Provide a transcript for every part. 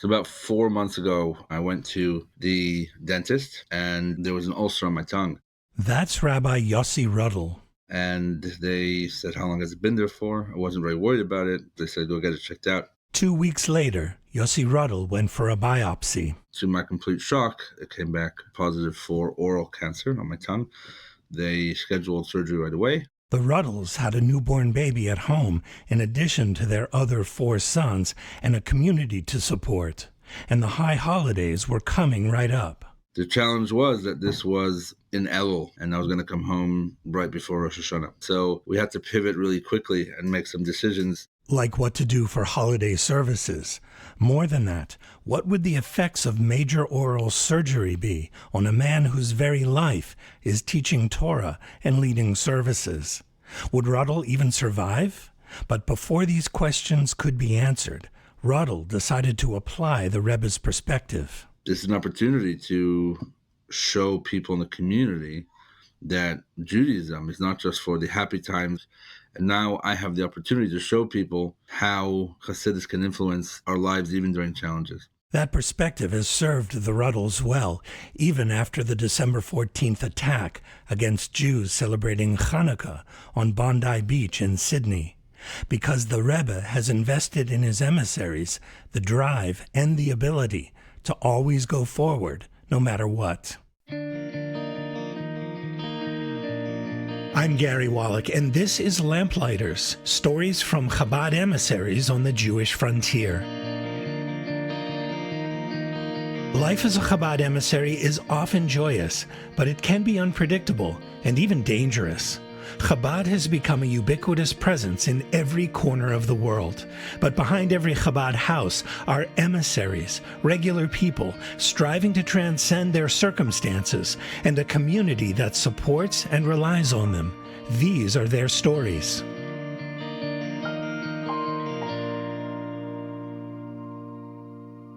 So about 4 months ago, I went to the dentist and there was an ulcer on my tongue. That's Rabbi Yossi Ruddle. And they said, how long has it been there for? I wasn't very worried about it. They said, go get it checked out. 2 weeks later, Yossi Ruddle went for a biopsy. To my complete shock, it came back positive for oral cancer on my tongue. They scheduled surgery right away. The Ruddles had a newborn baby at home in addition to their other 4 sons and a community to support. And the high holidays were coming right up. The challenge was that this was in Elul, and I was going to come home right before Rosh Hashanah. So we had to pivot really quickly and make some decisions. Like what to do for holiday services. More than that, what would the effects of major oral surgery be on a man whose very life is teaching Torah and leading services? Would Ruddle even survive? But before these questions could be answered, Ruddle decided to apply the Rebbe's perspective. This is an opportunity to show people in the community that Judaism is not just for the happy times. And now I have the opportunity to show people how Hasidus can influence our lives even during challenges. That perspective has served the Ruddles well, even after the December 14th attack against Jews celebrating Hanukkah on Bondi Beach in Sydney. Because the Rebbe has invested in his emissaries the drive and the ability to always go forward, no matter what. I'm Gary Wallach, and this is Lamplighters, stories from Chabad emissaries on the Jewish frontier. Life as a Chabad emissary is often joyous, but it can be unpredictable and even dangerous. Chabad has become a ubiquitous presence in every corner of the world. But behind every Chabad house are emissaries, regular people striving to transcend their circumstances, and a community that supports and relies on them. These are their stories.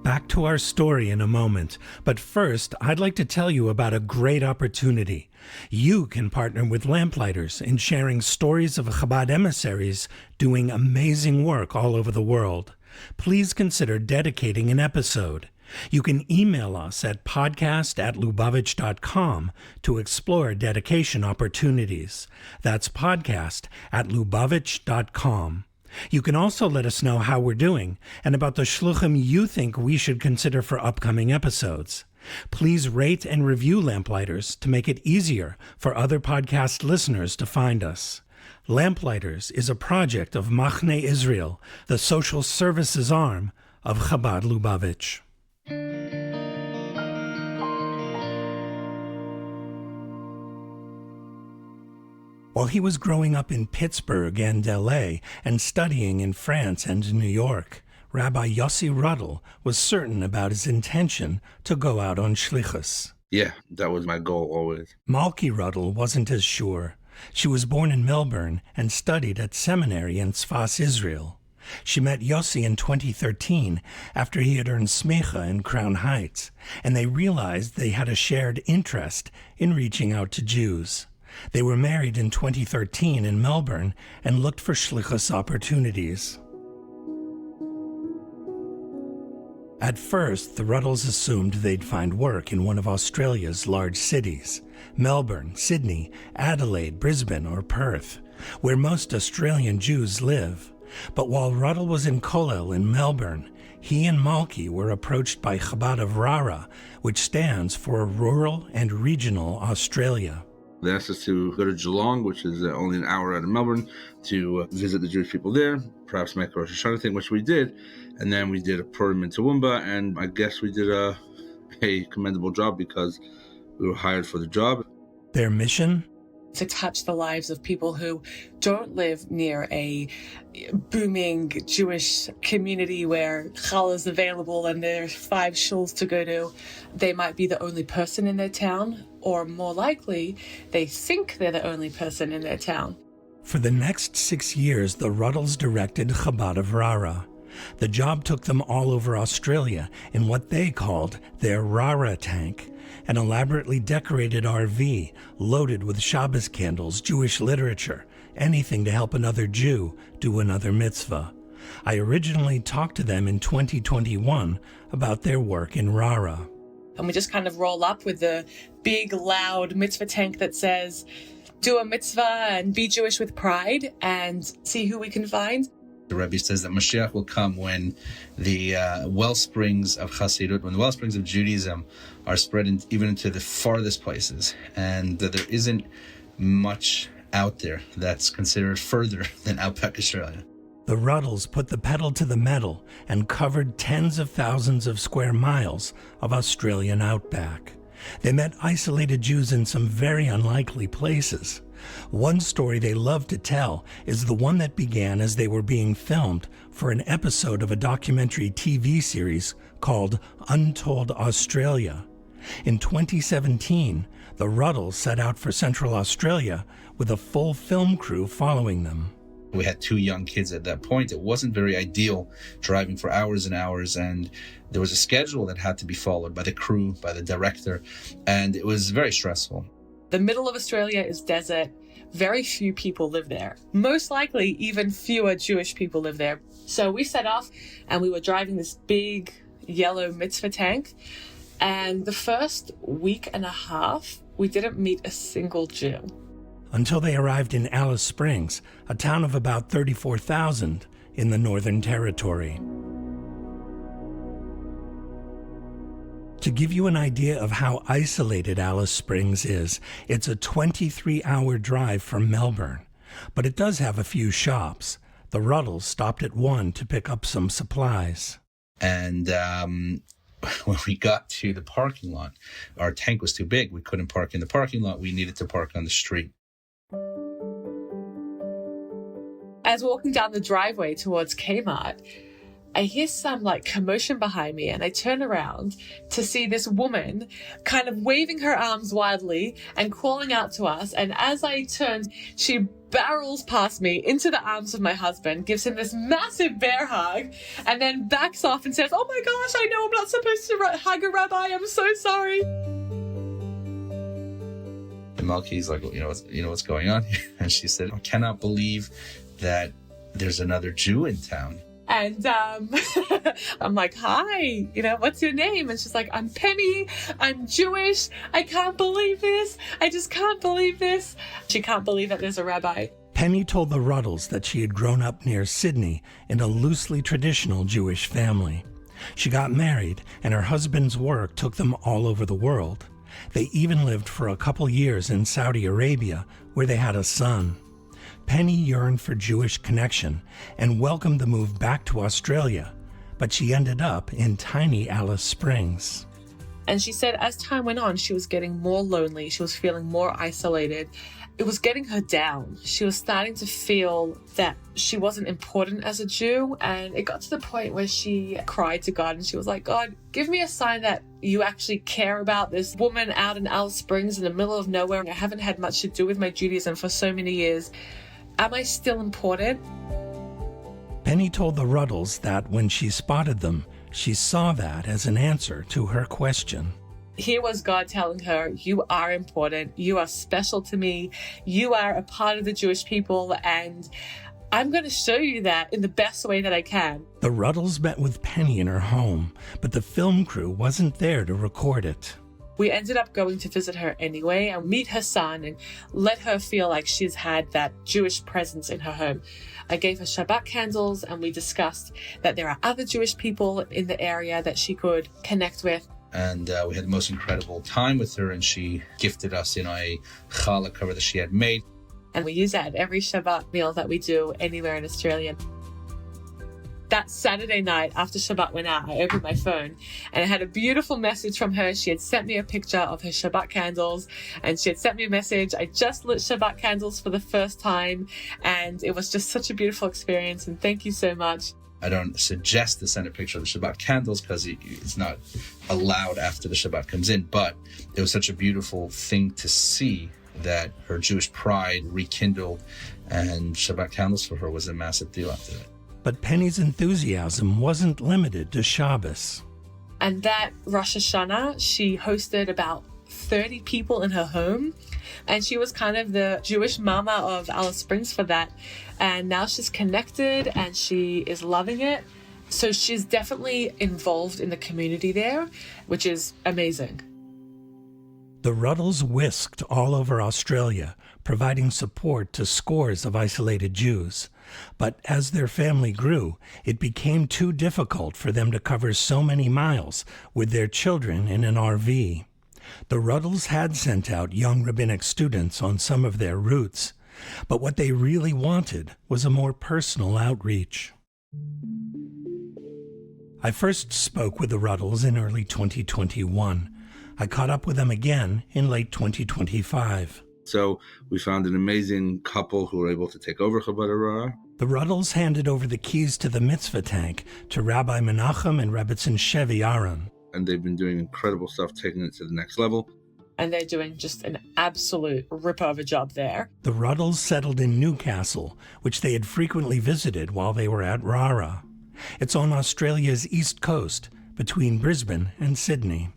Back to our story in a moment, but first I'd like to tell you about a great opportunity. You can partner with Lamplighters in sharing stories of Chabad emissaries doing amazing work all over the world. Please consider dedicating an episode. You can email us at podcast@lubavitch.com to explore dedication opportunities. That's podcast@lubavitch.com. You can also let us know how we're doing and about the shluchim you think we should consider for upcoming episodes. Please rate and review Lamplighters to make it easier for other podcast listeners to find us. Lamplighters is a project of Machne Israel, the social services arm of Chabad Lubavitch. While he was growing up in Pittsburgh and LA and studying in France and New York, Rabbi Yossi Ruddle was certain about his intention to go out on shlichus. Yeah, that was my goal always. Malki Ruddle wasn't as sure. She was born in Melbourne and studied at seminary in Tzfas, Israel. She met Yossi in 2013 after he had earned smicha in Crown Heights, and they realized they had a shared interest in reaching out to Jews. They were married in 2013 in Melbourne and looked for shlichus opportunities. At first, the Ruddles assumed they'd find work in one of Australia's large cities, Melbourne, Sydney, Adelaide, Brisbane, or Perth, where most Australian Jews live. But while Ruddle was in Kollel in Melbourne, he and Malki were approached by Chabad of Rara, which stands for Rural and Regional Australia. They asked us to go to Geelong, which is only an hour out of Melbourne, to visit the Jewish people there, perhaps make a Rosh Hashanah thing, which we did. And then we did a Purim in Toowoomba, and I guess we did a commendable job because we were hired for the job. Their mission? To touch the lives of people who don't live near a booming Jewish community where challah is available and there's 5 shuls to go to. They might be the only person in their town, or more likely, they think they're the only person in their town. For the next 6 years, the Ruddles directed Chabad of Rara. The job took them all over Australia in what they called their Rara tank, an elaborately decorated RV loaded with Shabbos candles, Jewish literature, anything to help another Jew do another mitzvah. I originally talked to them in 2021 about their work in Rara. And we just kind of roll up with the big, loud mitzvah tank that says, do a mitzvah and be Jewish with pride, and see who we can find. The Rabbi says that Mashiach will come when the well springs of Hasidut, when the well springs of Judaism are spread even into the farthest places, and that there isn't much out there that's considered further than Outback Australia. The Ruddles put the pedal to the metal and covered tens of thousands of square miles of Australian outback. They met isolated Jews in some very unlikely places. One story they love to tell is the one that began as they were being filmed for an episode of a documentary TV series called Untold Australia. In 2017, the Ruddles set out for Central Australia with a full film crew following them. We had 2 young kids at that point. It wasn't very ideal driving for hours and hours, and there was a schedule that had to be followed by the crew, by the director, and it was very stressful. The middle of Australia is desert. Very few people live there. Most likely, even fewer Jewish people live there. So we set off, and we were driving this big yellow mitzvah tank, and the first week and a half, we didn't meet a single Jew. Until they arrived in Alice Springs, a town of about 34,000 in the Northern Territory. To give you an idea of how isolated Alice Springs is, it's a 23-hour drive from Melbourne, but it does have a few shops. The Ruddles stopped at one to pick up some supplies. And when we got to the parking lot, our tank was too big. We couldn't park in the parking lot. We needed to park on the street. As we're walking down the driveway towards Kmart, I hear some commotion behind me, and I turn around to see this woman kind of waving her arms wildly and calling out to us. And as I turn, she barrels past me into the arms of my husband, gives him this massive bear hug, and then backs off and says, "Oh my gosh, I know I'm not supposed to hug a rabbi. I'm so sorry." And Malki's like, you know what's going on here? And she said, "I cannot believe that there's another Jew in town." And I'm like, "Hi, what's your name?" And she's like, "I'm Penny. I'm Jewish. I can't believe this. I just can't believe this." She can't believe that there's a rabbi. Penny told the Ruddles that she had grown up near Sydney in a loosely traditional Jewish family. She got married, and her husband's work took them all over the world. They even lived for a couple years in Saudi Arabia, where they had a son. Penny yearned for Jewish connection and welcomed the move back to Australia, but she ended up in tiny Alice Springs. And she said as time went on, she was getting more lonely. She was feeling more isolated. It was getting her down. She was starting to feel that she wasn't important as a Jew. And it got to the point where she cried to God, and she was like, "God, give me a sign that you actually care about this woman out in Alice Springs in the middle of nowhere. I haven't had much to do with my Judaism for so many years. Am I still important?" Penny told the Ruddles that when she spotted them, she saw that as an answer to her question. Here was God telling her, "You are important. You are special to me. You are a part of the Jewish people, and I'm going to show you that in the best way that I can." The Ruddles met with Penny in her home, but the film crew wasn't there to record it. We ended up going to visit her anyway and meet her son and let her feel like she's had that Jewish presence in her home. I gave her Shabbat candles, and we discussed that there are other Jewish people in the area that she could connect with. And we had the most incredible time with her, and she gifted us, a challah cover that she had made. And we use that at every Shabbat meal that we do anywhere in Australia. That Saturday night after Shabbat went out, I opened my phone and I had a beautiful message from her. She had sent me a picture of her Shabbat candles, and she had sent me a message. I just lit Shabbat candles for the first time, and it was just such a beautiful experience, and thank you so much. I don't suggest to send a picture of the Shabbat candles because it's not allowed after the Shabbat comes in, but it was such a beautiful thing to see that her Jewish pride rekindled, and Shabbat candles for her was a massive deal after that. But Penny's enthusiasm wasn't limited to Shabbos. And that Rosh Hashanah, she hosted about 30 people in her home. And she was kind of the Jewish mama of Alice Springs for that. And now she's connected and she is loving it. So she's definitely involved in the community there, which is amazing. The Ruddles whisked all over Australia, providing support to scores of isolated Jews. But as their family grew, it became too difficult for them to cover so many miles with their children in an RV. The Ruddles had sent out young rabbinic students on some of their routes, but what they really wanted was a more personal outreach. I first spoke with the Ruddles in early 2021. I caught up with them again in late 2025. So we found an amazing couple who were able to take over Chabad Aurora. The Ruddles handed over the keys to the mitzvah tank to Rabbi Menachem and Rebbetzin Shevi Aaron. And they've been doing incredible stuff, taking it to the next level. And they're doing just an absolute ripper of a job there. The Ruddles settled in Newcastle, which they had frequently visited while they were at Rara. It's on Australia's east coast, between Brisbane and Sydney.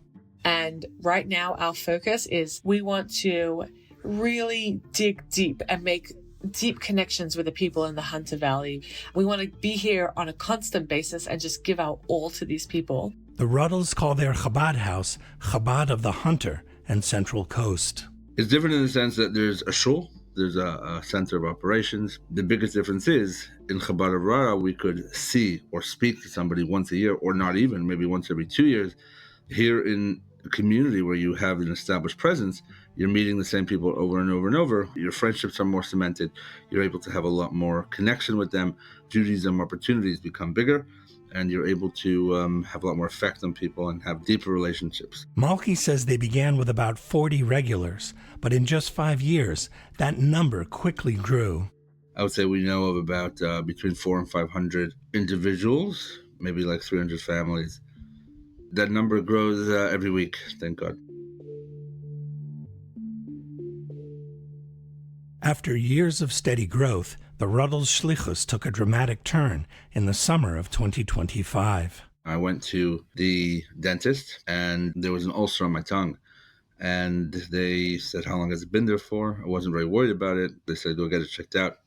And right now our focus is we want to really dig deep and make deep connections with the people in the Hunter Valley. We want to be here on a constant basis and just give our all to these people. The Ruddles call their Chabad house Chabad of the Hunter and Central Coast. It's different in the sense that there's a shul, there's a center of operations. The biggest difference is in Chabad Aurora, we could see or speak to somebody once a year, or not even, maybe once every 2 years. Here in a community where you have an established presence, you're meeting the same people over and over and over. Your friendships are more cemented. You're able to have a lot more connection with them. Duties and opportunities become bigger, and you're able to have a lot more effect on people and have deeper relationships. Malki says they began with about 40 regulars, but in just 5 years, that number quickly grew. I would say we know of about between 400 and 500 individuals, maybe like 300 families. That number grows every week, thank God. After years of steady growth, the Ruddles' shlichus took a dramatic turn in the summer of 2025. I went to the dentist, and there was an ulcer on my tongue. And they said, how long has it been there for? I wasn't very worried about it. They said, go get it checked out,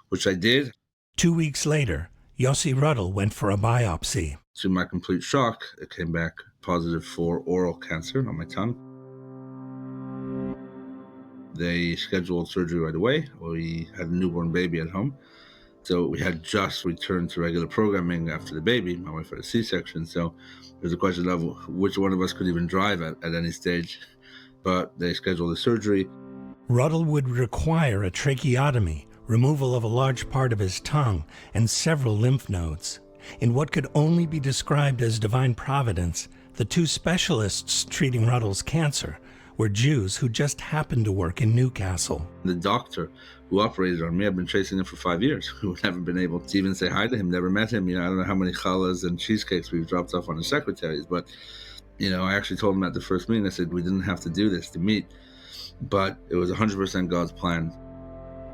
which I did. 2 weeks later, Yossi Ruddle went for a biopsy. To my complete shock, it came back positive for oral cancer on my tongue. They scheduled surgery right away. We had a newborn baby at home. So we had just returned to regular programming after the baby. My wife had a C-section. So there's a question of which one of us could even drive at any stage. But they scheduled the surgery. Ruddle would require a tracheotomy, removal of a large part of his tongue, and several lymph nodes. In what could only be described as divine providence, the two specialists treating Ruddle's cancer were Jews who just happened to work in Newcastle. The doctor who operated on me, I've been chasing him for 5 years. We've never been able to even say hi to him, never met him. I don't know how many challahs and cheesecakes we've dropped off on his secretaries, but, I actually told him at the first meeting, I said, we didn't have to do this to meet, but it was 100% God's plan.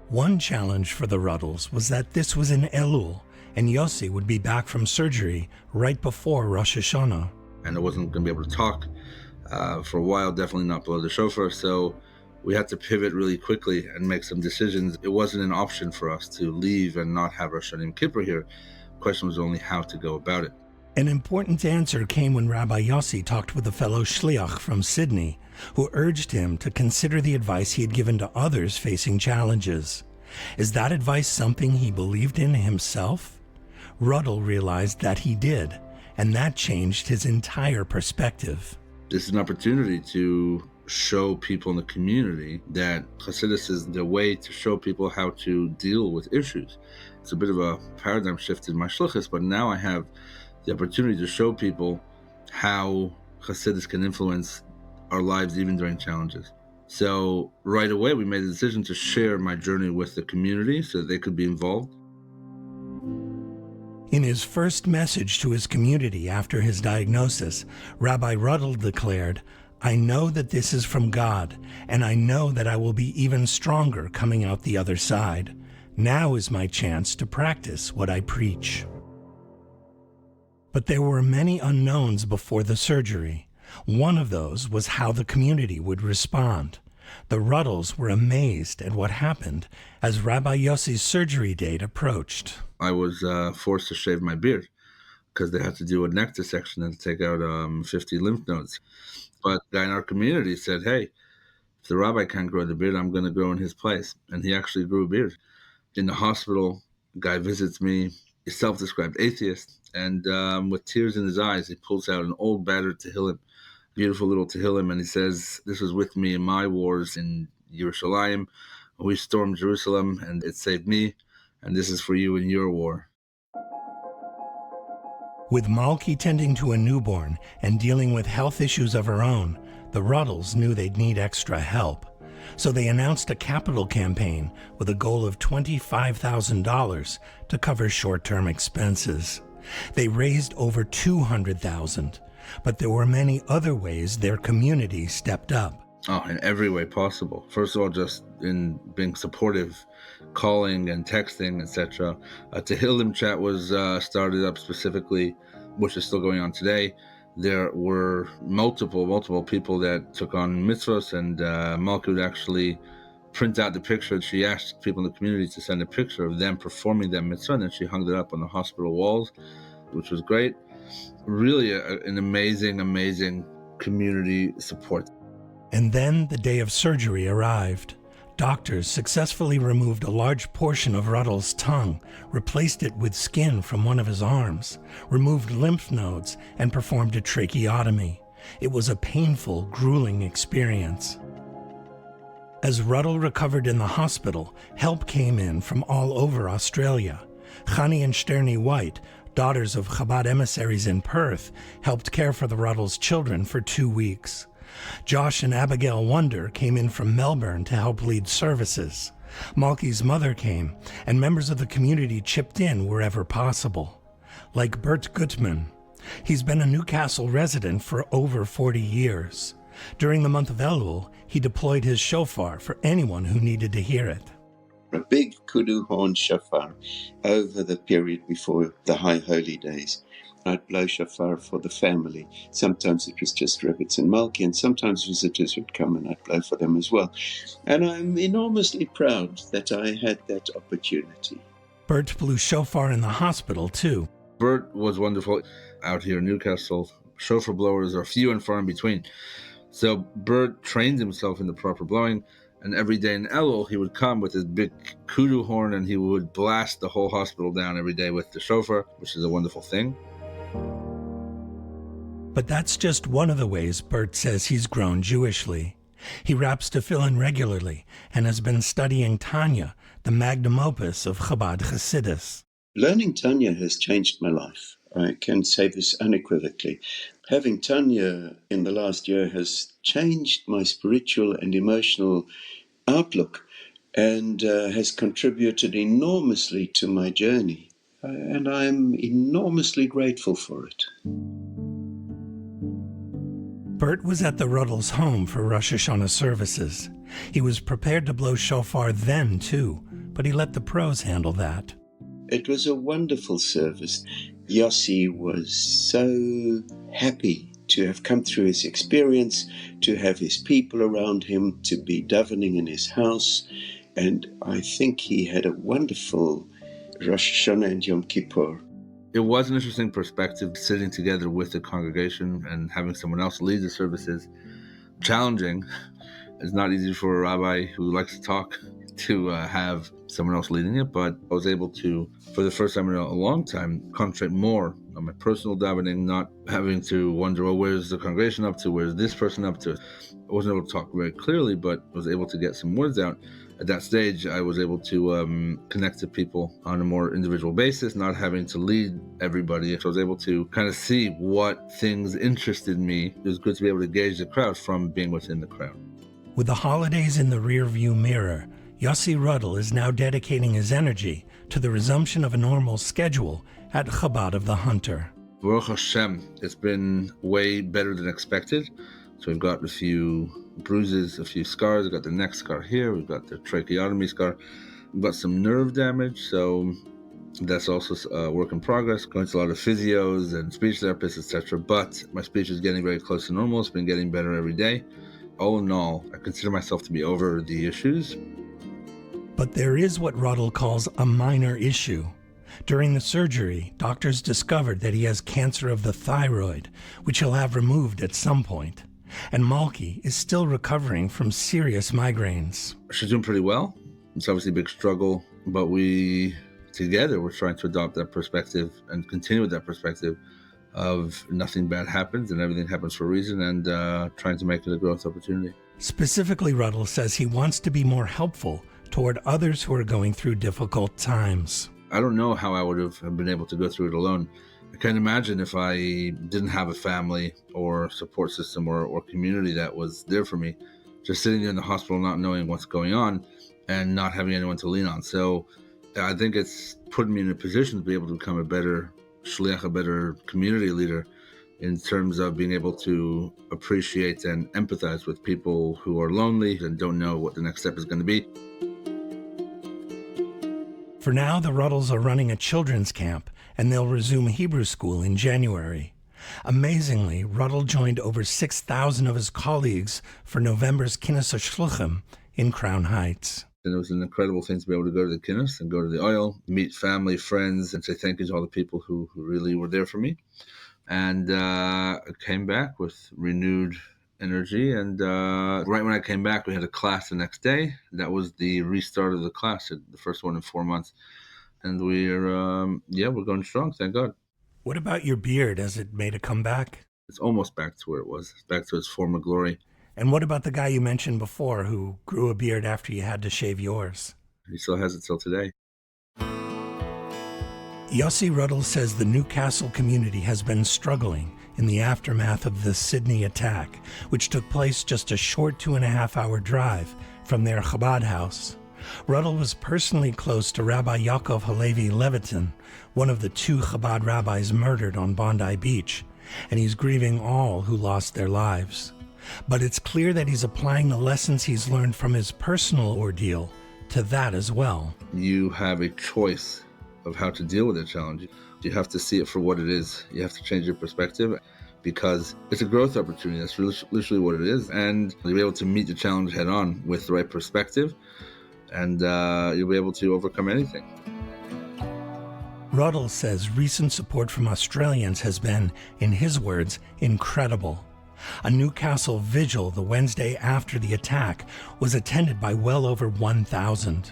One challenge for the Ruddles was that this was in Elul, and Yossi would be back from surgery right before Rosh Hashanah. And I wasn't going to be able to talk for a while, definitely not blow the shofar, so we had to pivot really quickly and make some decisions. It wasn't an option for us to leave and not have Rosh Hashanah Kippur here. The question was only how to go about it. An important answer came when Rabbi Yossi talked with a fellow shliach from Sydney, who urged him to consider the advice he had given to others facing challenges. Is that advice something he believed in himself? Ruddle realized that he did, and that changed his entire perspective. This is an opportunity to show people in the community that Hasidus is the way to show people how to deal with issues. It's a bit of a paradigm shift in my shlichus, but now I have the opportunity to show people how Hasidus can influence our lives even during challenges. So right away we made the decision to share my journey with the community so that they could be involved. In his first message to his community after his diagnosis, Rabbi Ruddle declared, "I know that this is from God, and I know that I will be even stronger coming out the other side. Now is my chance to practice what I preach." But there were many unknowns before the surgery. One of those was how the community would respond. The Ruddles were amazed at what happened as Rabbi Yossi's surgery date approached. I was forced to shave my beard because they had to do a neck dissection and take out 50 lymph nodes. But the guy in our community said, hey, if the rabbi can't grow the beard, I'm going to grow in his place. And he actually grew a beard. In the hospital, the guy visits me, a self-described atheist, and with tears in his eyes, he pulls out an old battered Tehillim, beautiful little Tehillim, and he says, this was with me in my wars in Yerushalayim. We stormed Jerusalem, and it saved me, and this is for you in your war. With Malki tending to a newborn and dealing with health issues of her own, the Ruddles knew they'd need extra help. So they announced a capital campaign with a goal of $25,000 to cover short-term expenses. They raised over $200,000, but there were many other ways their community stepped up. Oh, in every way possible. First of all, just in being supportive, calling and texting, etc. A Tehillim chat was started up specifically, which is still going on today. There were multiple people that took on mitzvahs, and Malka would actually print out the picture. She asked people in the community to send a picture of them performing that mitzvah, and then she hung it up on the hospital walls, which was great. Really an amazing community support. And then the day of surgery arrived. Doctors successfully removed a large portion of Ruddle's tongue, replaced it with skin from one of his arms, removed lymph nodes, and performed a tracheotomy. It was a painful, grueling experience. As Ruddle recovered in the hospital, help came in from all over Australia. Chani and Sterni White, daughters of Chabad emissaries in Perth, helped care for the Ruddles' children for 2 weeks. Josh and Abigail Wonder came in from Melbourne to help lead services. Malki's mother came, and members of the community chipped in wherever possible. Like Bert Gutman. He's been a Newcastle resident for over 40 years. During the month of Elul, he deployed his shofar for anyone who needed to hear it. A big kudu horn shofar over the period before the high holy days. I'd blow shofar for the family. Sometimes it was just rabbits and Malki, and sometimes visitors would come and I'd blow for them as well. And I'm enormously proud that I had that opportunity. Bert blew shofar in the hospital, too. Bert was wonderful. Out here in Newcastle, shofar blowers are few and far in between. So Bert trained himself in the proper blowing, and every day in Elul, he would come with his big kudu horn and he would blast the whole hospital down every day with the shofar, which is a wonderful thing. But that's just one of the ways Bert says he's grown Jewishly. He raps tefillin regularly and has been studying Tanya, the magnum opus of Chabad Hasidus. Learning Tanya has changed my life. I can say this unequivocally. Having Tanya in the last year has changed my spiritual and emotional outlook and has contributed enormously to my journey. And I'm enormously grateful for it. Bert was at the Ruddles' home for Rosh Hashanah services. He was prepared to blow shofar then, too, but he let the pros handle that. It was a wonderful service. Yossi was so happy to have come through his experience, to have his people around him, to be davening in his house. And I think he had a wonderful Rosh Hashanah and Yom Kippur. It was an interesting perspective, sitting together with the congregation and having someone else lead the services. Challenging. It's not easy for a rabbi who likes to talk to have someone else leading it, but I was able to, for the first time in a long time, concentrate more on my personal davening, not having to wonder, well, where's the congregation up to? Where's this person up to? I wasn't able to talk very clearly, but I was able to get some words out. At that stage, I was able to connect to people on a more individual basis, not having to lead everybody. So I was able to kind of see what things interested me. It was good to be able to gauge the crowd from being within the crowd. With the holidays in the rearview mirror, Yossi Ruddle is now dedicating his energy to the resumption of a normal schedule at Chabad of the Hunter. Baruch Hashem, it's been way better than expected. So we've got a few bruises, a few scars. We've got the neck scar here. We've got the tracheotomy scar. We've got some nerve damage. So That's also a work in progress, going to a lot of physios and speech therapists, etc. But my speech is getting very close to normal. It's been getting better every day. All in all, I consider myself to be over the issues. But there is what Ruddle calls a minor issue. During the surgery, doctors discovered that he has cancer of the thyroid, which he'll have removed at some point. And Malki is still recovering from serious migraines. She's doing pretty well. It's obviously a big struggle, but we're trying to adopt that perspective and continue with that perspective of nothing bad happens and everything happens for a reason, and trying to make it a growth opportunity. Specifically, Ruddle says he wants to be more helpful toward others who are going through difficult times. I don't know how I would have been able to go through it alone. I can't imagine if I didn't have a family or support system or community that was there for me, just sitting there in the hospital not knowing what's going on and not having anyone to lean on. So I think it's put me in a position to be able to become a better shliach, a better community leader, in terms of being able to appreciate and empathize with people who are lonely and don't know what the next step is going to be. For now, the Ruddles are running a children's camp, and they'll resume Hebrew school in January. Amazingly, Ruddle joined over 6,000 of his colleagues for November's Kinnis HaShluchim in Crown Heights. And it was an incredible thing to be able to go to the Kinnis and go to the oil, meet family, friends, and say thank you to all the people who really were there for me. And I came back with renewed energy. And right when I came back, we had a class the next day. That was the restart of the class, the first one in 4 months. And we're going strong, thank God. What about your beard? Has it made a comeback? It's almost back to where it was. It's back to its former glory. And what about the guy you mentioned before who grew a beard after you had to shave yours? He still has it till today. Yossi Ruddle says the Newcastle community has been struggling in the aftermath of the Sydney attack, which took place just a short 2.5-hour drive from their Chabad house. Ruddle was personally close to Rabbi Yaakov Halevi Levitin, one of the 2 Chabad rabbis murdered on Bondi Beach, and he's grieving all who lost their lives. But it's clear that he's applying the lessons he's learned from his personal ordeal to that as well. You have a choice of how to deal with a challenge. You have to see it for what it is. You have to change your perspective, because it's a growth opportunity. That's literally what it is. And you'll be able to meet the challenge head on with the right perspective, and you'll be able to overcome anything. Ruddle says recent support from Australians has been, in his words, incredible. A Newcastle vigil the Wednesday after the attack was attended by well over 1,000.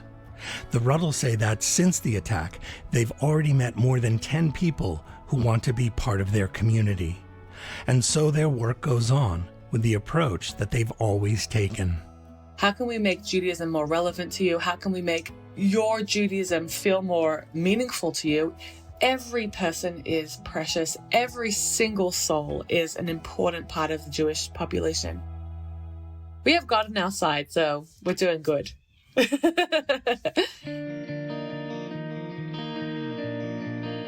The Ruddles say that since the attack, they've already met more than 10 people who want to be part of their community. And so their work goes on with the approach that they've always taken. How can we make Judaism more relevant to you? How can we make your Judaism feel more meaningful to you? Every person is precious. Every single soul is an important part of the Jewish population. We have God on our side, so we're doing good.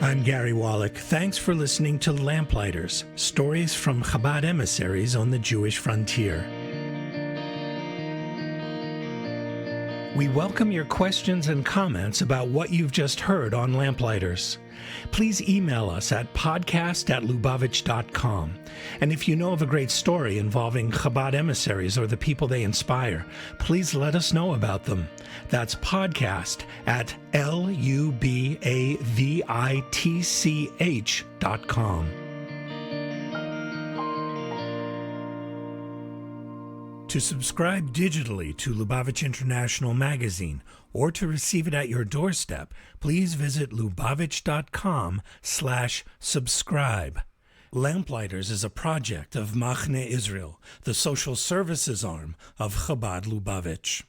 I'm Gary Wallach. Thanks for listening to Lamplighters, stories from Chabad emissaries on the Jewish frontier. We welcome your questions and comments about what you've just heard on Lamplighters. Please email us at podcast@lubavitch.com. And if you know of a great story involving Chabad emissaries or the people they inspire, please let us know about them. That's podcast@lubavitch.com. To subscribe digitally to Lubavitch International Magazine or to receive it at your doorstep, please visit lubavitch.com/subscribe. Lamplighters is a project of Machne Israel, the social services arm of Chabad Lubavitch.